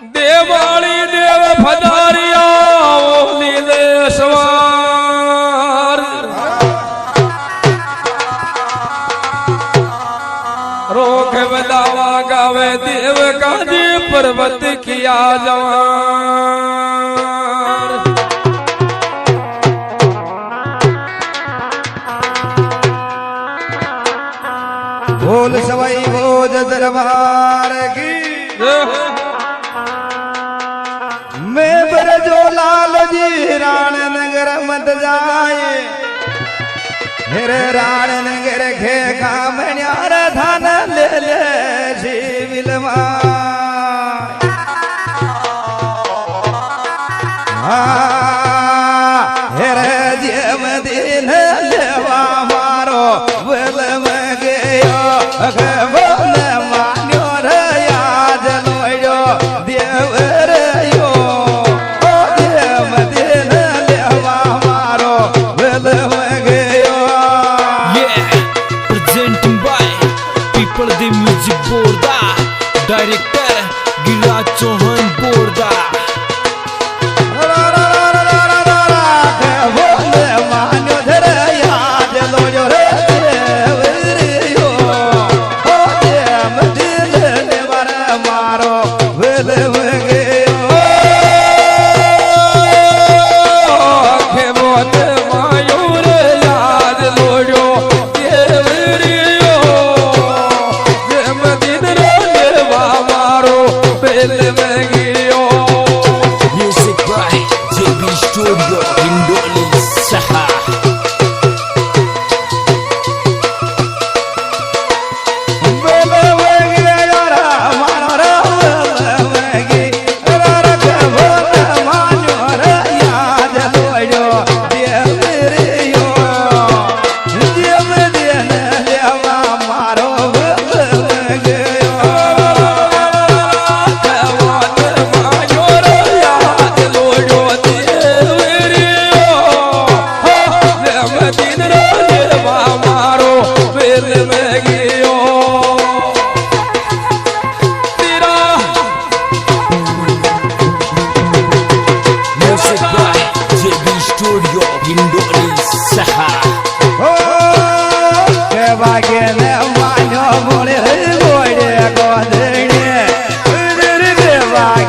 देवाली देव फदारिया ओली दे सवार रोक बदावा गावे देव काजी पर्वत किया जवान बोल सवाई भोज दरबार की मैं बरजो लाल जी राण नगर मत जाए मेरे राण नगर खे कामण्यार धान ले ले शिविल हेरे जेम दिन लेवा मारो बल में गयो भगवान मान्यो रे याद लोयो देव रे यो जेम दिन लेवा मारो बल में गयो presenting by People the Music Borda Director Gilraj Chauhan Borda Music by JB Studio Indonesia Saha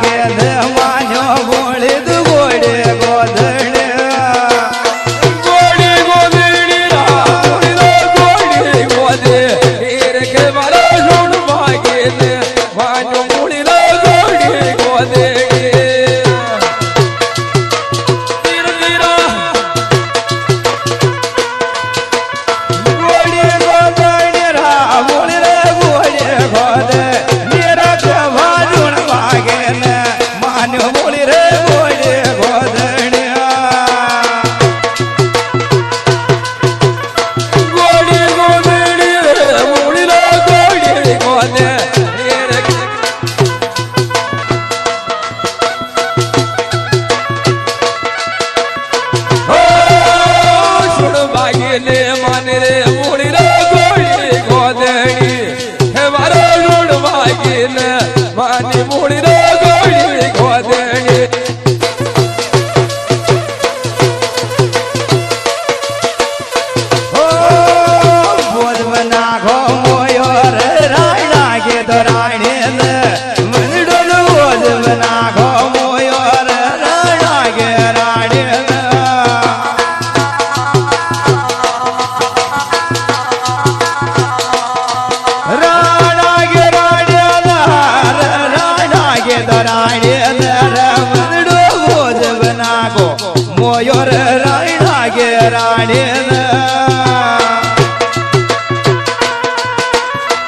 Music by JB Studio Indonesia Saha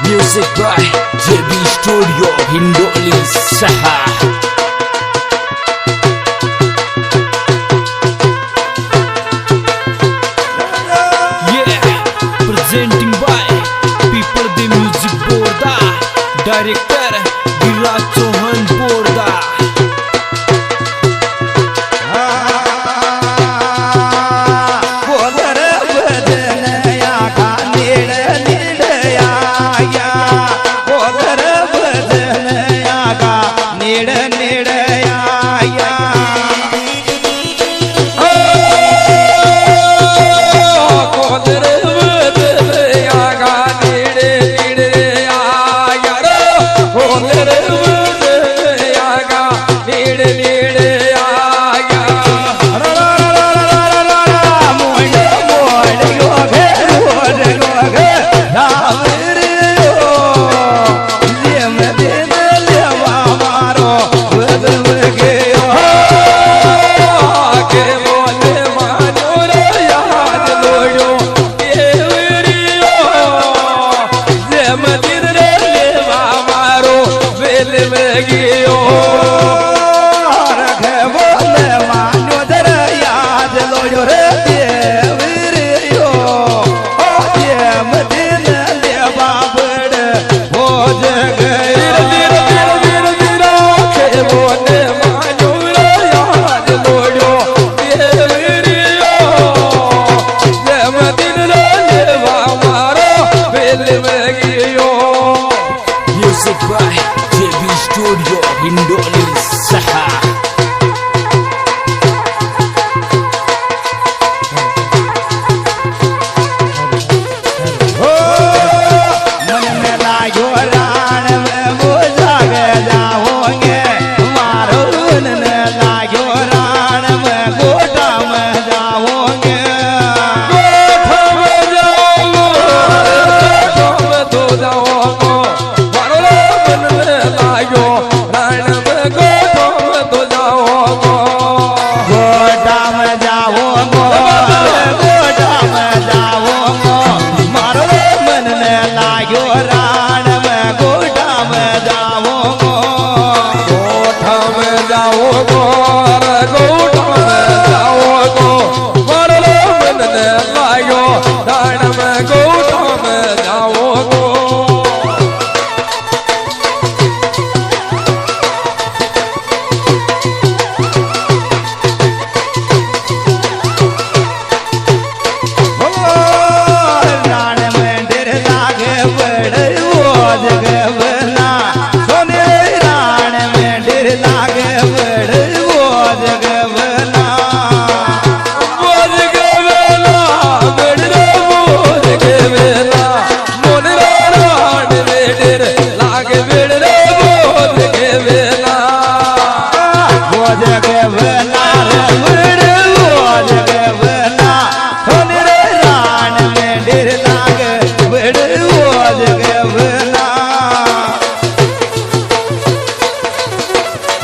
Music by JB Studio Indonesia Saha Presenting by People the Music Borda Director Gilraj Chauhan Borda નીડયા Music by JB Studio Indonesia.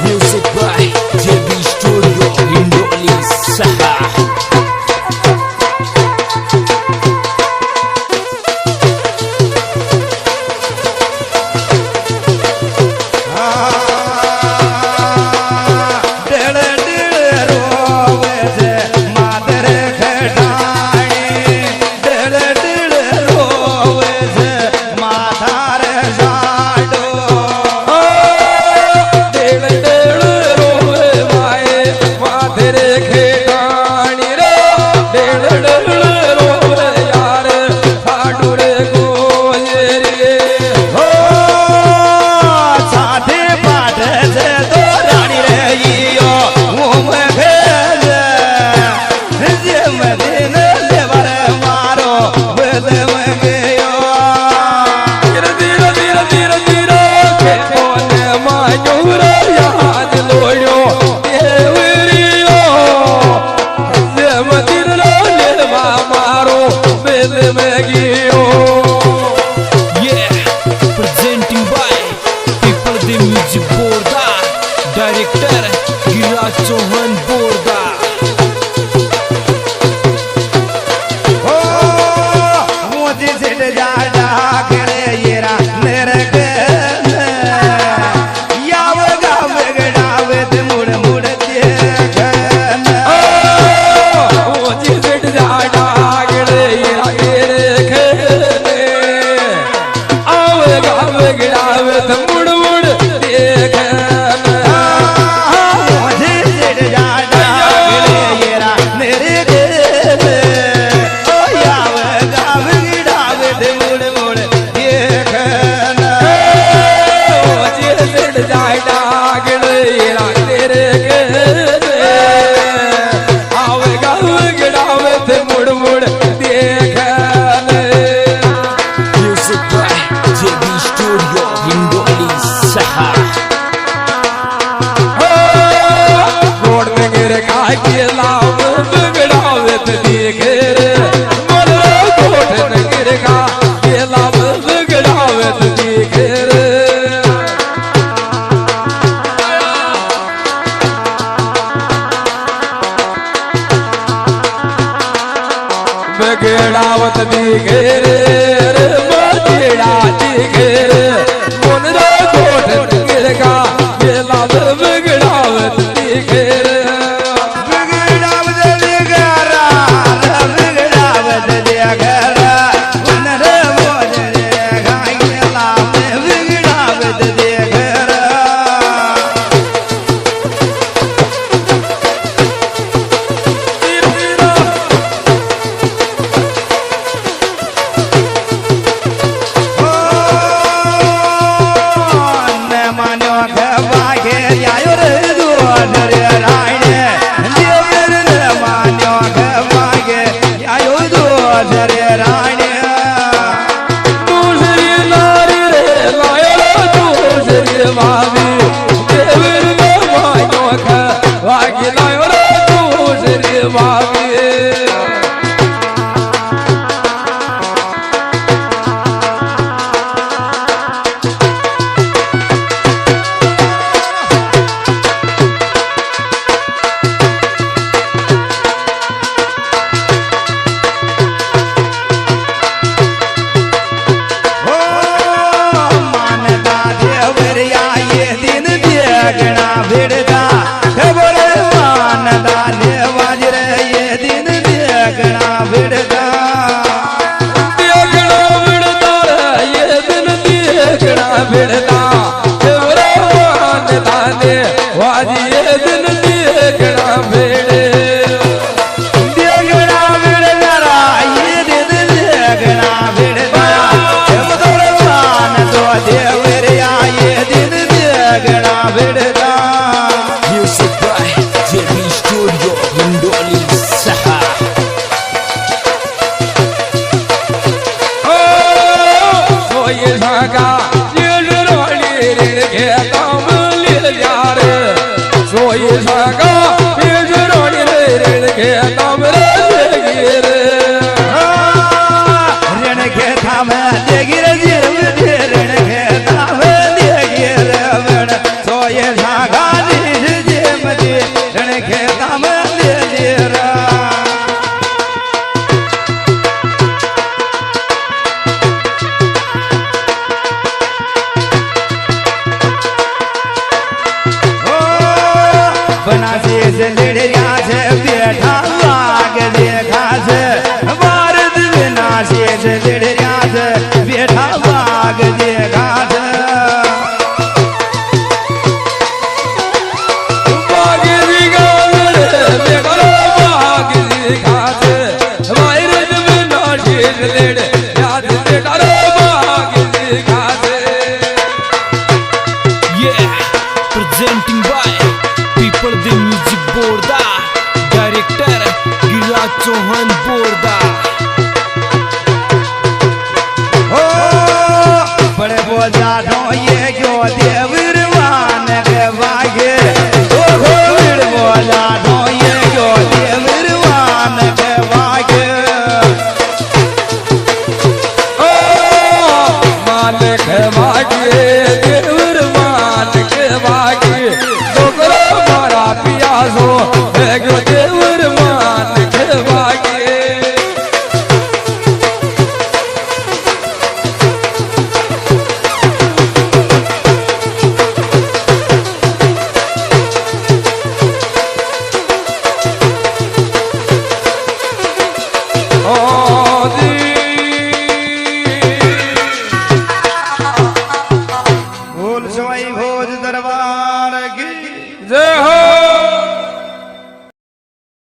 Music by JB Studio Indonesia. રોવે વાગેલા બગડાવે તને ઘેર મને ગોઠ નગરકા પેલા બગડાવે તને ઘેર બગડાવત ની ઘેર બગડા ઘેર મને ગોઠ નગરકા પેલા બગડાવત ની ઘેર Music by JB Studio Hindoli Saha. સોય સાગા જેડરોડી રે કે કામ લે યાર સોય સાગા જેડરોડી રે કે કામ રે ગીર રણ કે થામ દેગીર જીર રણ કે થામ દેગીર વણ સોય સાગા નીજ જેમ દે રણ કે થામ દેગીર बनासे से लड़िया से बैठा लाग देखा से भारत बनासे से लड़िया से बैठा लाग देखा से बागरी गाल बेगरो बागरी घास वायरस में नाशी लेड याद बेगरो बागरी घास Yeah, presenting by People the Music Borda, Director Giraj Chauhan Borda. ओ बड़े बोझा ढो ये जो देवरवान के वागे ओ गोविड़ बोझा ढो ये जो देवरवान के वागे ओ मालिक मागे